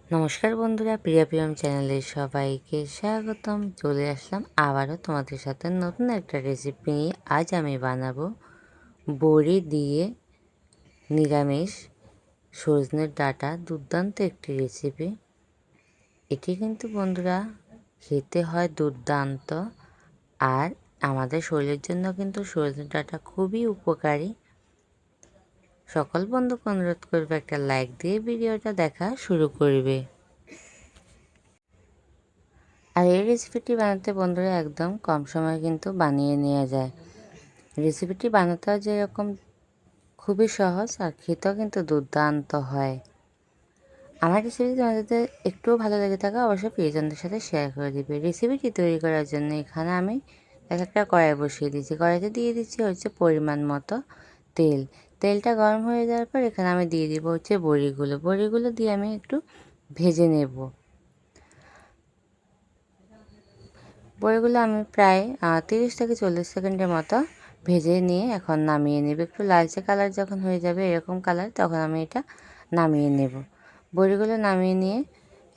নমস্কার বন্ধুরা, প্রিয়া প্রিয়ম চ্যানেলে সবাইকে স্বাগতম। চলে আসলাম আবারও তোমাদের সাথে নতুন একটা রেসিপি নিয়ে। আজ আমি বানাবো বড়ি দিয়ে নিরামিষ সজনের ডাঁটা। দুর্দান্ত একটি রেসিপি এটি, কিন্তু বন্ধুরা খেতে হয় দুর্দান্ত, আর আমাদের শরীরের জন্য কিন্তু সজনের ডাঁটা খুবই উপকারী। সকল বন্ধুকে অনুরোধ করবে একটা লাইক দিয়ে ভিডিওটা দেখা শুরু করবে। আর এই রেসিপিটি বানাতে বন্ধুরা একদম কম সময়ে কিন্তু বানিয়ে নেওয়া যায়। রেসিপিটি বানাতেও যেরকম খুবই সহজ, আর খেতেও কিন্তু দুর্দান্ত হয়। আমার রেসিপিটি তোমাদের একটুও ভালো লেগে থাকে অবশ্যই প্রিয়জনদের সাথে শেয়ার করে দিবে। রেসিপিটি তৈরি করার জন্য এখানে আমি একটা কড়াই বসিয়ে দিয়েছি। কড়াইতে দিয়ে দিচ্ছি পরিমাণ মতো তেল। তেলটা গরম হয়ে যাওয়ার পর এখানে আমি দিয়ে দিব বড়িগুলো দিয়ে আমি একটু ভেজে নেব। বড়িগুলো আমি প্রায় 30 থেকে 40 সেকেন্ডের মতো ভেজে নিয়ে এখন নামিয়ে নেব। একটু লালচে কালার যখন হয়ে যাবে এরকম কালার, তখন আমি এটা নামিয়ে নেব। বড়িগুলো নামিয়ে নিয়ে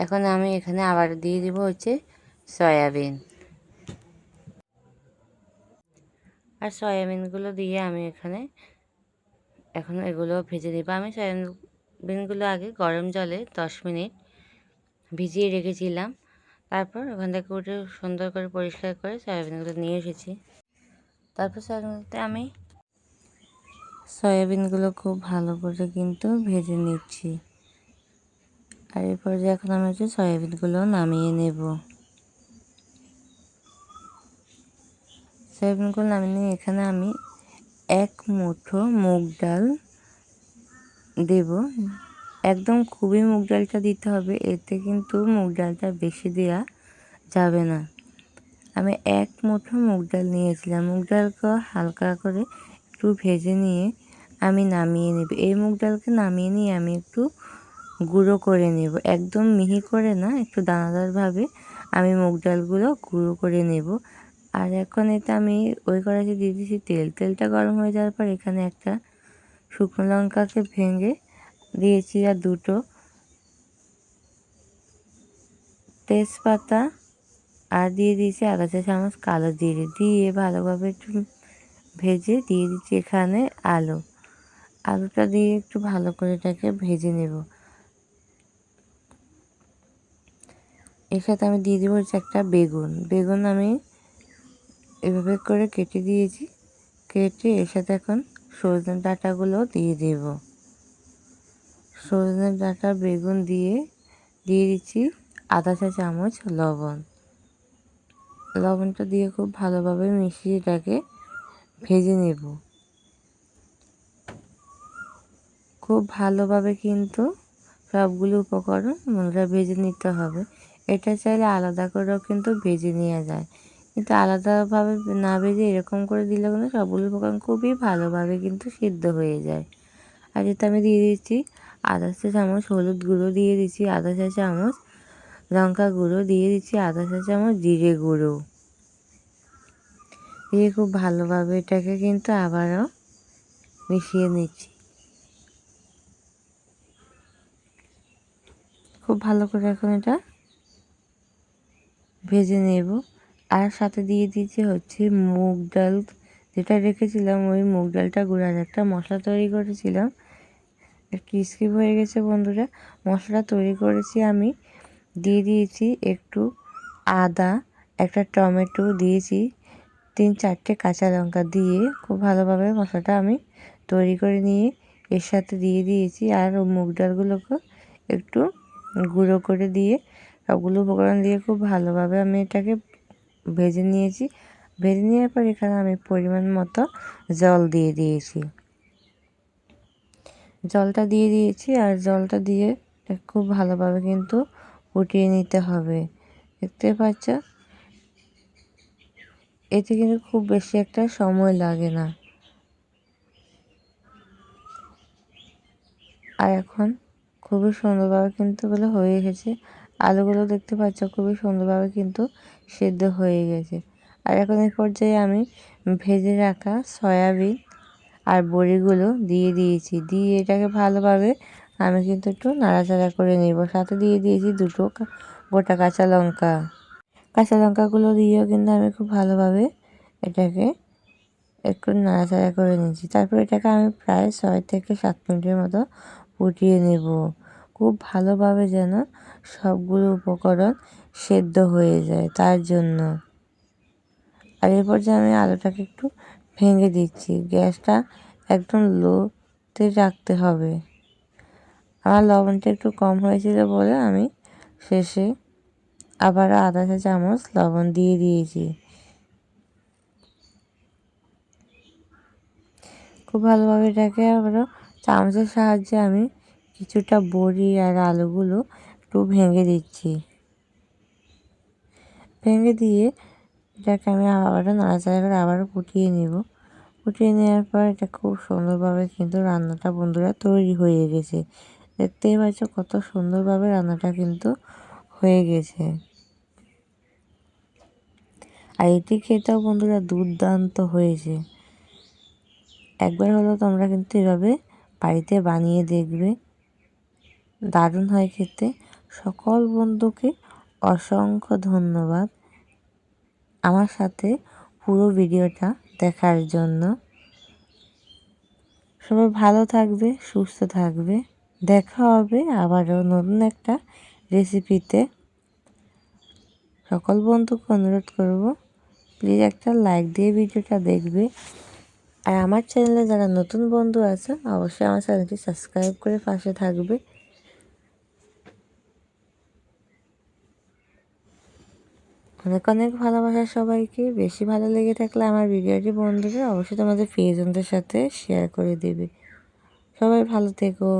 এখন আমি এখানে আবার দিয়ে দিব সয়াবিন। আর সয়াবিনগুলো দিয়ে আমি এখন এগুলো ভেজে নেব। আমি সয়াবিনগুলো আগে গরম জলে 10 মিনিট ভিজিয়ে রেখেছিলাম। তারপর ওখান থেকে উঠে সুন্দর করে পরিষ্কার করে সয়াবিনগুলো নিয়ে এসেছি। তারপর আমি সয়াবিনগুলো খুব ভালো করে কিন্তু ভেজে নিচ্ছি। আর এরপর এখন আমি সয়াবিনগুলো নামিয়ে নেব। সয়াবিনগুলো নামিয়ে নিয়ে এখানে আমি 1 মুঠো মুগ ডাল দেব। একদম খুবই মুগ ডালটা দিতে হবে, এতে কিন্তু মুগ ডালটা বেশি দেওয়া যাবে না। আমি 1 মুঠো মুগ ডাল নিয়েছিলাম। মুগ ডালকে হালকা করে একটু ভেজে নিয়ে আমি নামিয়ে নেব। এই মুগ ডালকে নামিয়ে নিয়ে আমি একটু গুঁড়ো করে নেব, একদম মিহি করে না, একটু দানাদারভাবে আমি মুগ ডালগুলো গুঁড়ো করে নেব। আর এখন এতে আমি ওই কড়াইতে দিয়ে দিয়েছি তেল। তেলটা গরম হয়ে যাওয়ার পর এখানে একটা শুকনো লঙ্কাকে ভেঙে দিয়েছি, আর 2টো তেজপাতা, আর দিয়ে দিয়েছি আধা চা চামচ কালো জিরে। দিয়ে ভালোভাবে একটু ভেজে দিয়ে দিচ্ছি এখানে আলুটা দিয়ে একটু ভালো করে এটাকে ভেজে নেব। এর সাথে আমি দিয়ে দেবো একটা বেগুন আমি এভাবে করে কেটে দিয়েছি। কেটে এর সাথে এখন সজনে ডাঁটাগুলো দিয়ে দেব। সজনে ডাঁটা বেগুন দিয়ে দিচ্ছি আধা চা চামচ লবণটা দিয়ে খুব ভালোভাবে মিশিয়ে এটাকে ভেজে নেব। খুব ভালোভাবে কিন্তু সবগুলো উপকরণ ভেজে নিতে হবে। এটা চাইলে আলাদা করেও কিন্তু ভেজে নেওয়া যায়, কিন্তু আলাদাভাবে না ভেজে এরকম করে দিলে কিন্তু সবগুলো উপকরণ খুবই ভালোভাবে কিন্তু সিদ্ধ হয়ে যায়। আর এতে আমি দিয়ে দিচ্ছি আধা চা চামচ হলুদ গুঁড়ো, দিয়ে দিচ্ছি আধা চা চামচ লঙ্কা গুঁড়ো, দিয়ে দিচ্ছি আধা চা চামচ জিরে গুঁড়ো। দিয়ে খুব ভালোভাবে এটাকে কিন্তু আবারও মিশিয়ে নিচ্ছি। খুব ভালো করে এখন এটা ভেজে নেব। আর সাথে দিয়ে দিচ্ছি মুগ ডাল যেটা রেখেছিলাম, ওই মুগ ডালটা গুঁড়ার একটা মশলা তৈরি করেছিলাম। একটু স্কিপ হয়ে গেছে বন্ধুরা। মশলা তৈরি করেছি আমি, দিয়ে দিয়েছি একটু আদা, একটা টমেটো দিয়েছি, 3-4টে কাঁচা লঙ্কা দিয়ে খুব ভালোভাবে মশলাটা আমি তৈরি করে নিয়ে এর সাথে দিয়ে দিয়েছি। আর মুগ ডালগুলোকে একটু গুঁড়ো করে দিয়ে সবগুলো উপকরণ দিয়ে খুব ভালোভাবে আমি এটাকে ভেজে নিয়েছি। ভেজে নেওয়ার পর এখানে আমি পরিমাণ মতো জল দিয়ে দিয়েছি। জলটা দিয়ে দিয়েছি, আর জলটা দিয়ে খুব ভালোভাবে কিন্তু ফুটিয়ে নিতে হবে। দেখতে পাচ্ছ, এতে কিন্তু খুব বেশি একটা সময় লাগে না। আর এখন খুবই সুন্দরভাবে কিন্তু এগুলো হয়ে গেছে। আলুগুলো দেখতে পাচ্ছ খুবই সুন্দরভাবে কিন্তু সেদ্ধ হয়ে গেছে। আর এখন এই পর্যায়ে আমি ভেজে রাখা সয়াবিন আর বড়িগুলো দিয়ে দিয়েছি। দিয়ে এটাকে ভালোভাবে আমি কিন্তু একটু নাড়াচাড়া করে নিব। সাথে দিয়ে দিয়েছি 2টো গোটা কাঁচা লঙ্কা। কাঁচা লঙ্কাগুলো দিয়েও কিন্তু আমি খুব ভালোভাবে এটাকে একটু নাড়াচাড়া করে নিয়েছি। তারপর এটাকে আমি প্রায় 6 থেকে 7 মিনিটের মতো ফুটিয়ে নেব। খুব ভালোভাবে যেন সবগুলো উপকরণ সেদ্ধ হয়ে যায় তার জন্য। আর এরপর যে আমি আলুটাকে একটু ভেঙে দিচ্ছি। গ্যাসটা একদম লোতে রাখতে হবে। আমার লবণটা একটু কম হয়েছিল বলে আমি শেষে আবারও আধা চা চামচ লবণ দিয়ে দিয়েছি। খুব ভালোভাবে এটাকে আবারও চামচের সাহায্যে আমি কিছুটা বড়ি আর আলুগুলো একটু ভেঙে দিচ্ছি। ভেঙে দিয়ে এটাকে আমি আবারও নাড়াচাড়া করে আবারও ফুটিয়ে নেব। ফুটিয়ে নেওয়ার পর এটা খুব সুন্দরভাবে কিন্তু রান্নাটা বন্ধুরা তৈরি হয়ে গেছে। দেখতেই পাচ্ছ কত সুন্দরভাবে রান্নাটা কিন্তু হয়ে গেছে। আর এটি খেতেও বন্ধুরা দুর্দান্ত হয়েছে। একবার হলো তোমরা কিন্তু এভাবে বাড়িতে বানিয়ে দেখবে, দারুণ হয় খেতে। সকল বন্ধুকে অসংখ্য ধন্যবাদ আমার সাথে পুরো ভিডিওটা দেখার জন্য। সবাই ভালো থাকবে, সুস্থ থাকবে। দেখা হবে আবারও নতুন একটা রেসিপিতে। সকল বন্ধুকে অনুরোধ করব প্লিজ একটা লাইক দিয়ে ভিডিওটা দেখবে। আর আমার চ্যানেলে যারা নতুন বন্ধু আছে অবশ্যই আমার চ্যানেলটি সাবস্ক্রাইব করে পাশে থাকবে। অনেক অনেক ভালোবাসা সবাইকে। বেশি ভালো লেগে থাকলে আমার ভিডিওটি বন্ধুরা অবশ্যই তোমাদের প্রিয়জনদের সাথে শেয়ার করে দেবে। সবাই ভালো থেকো।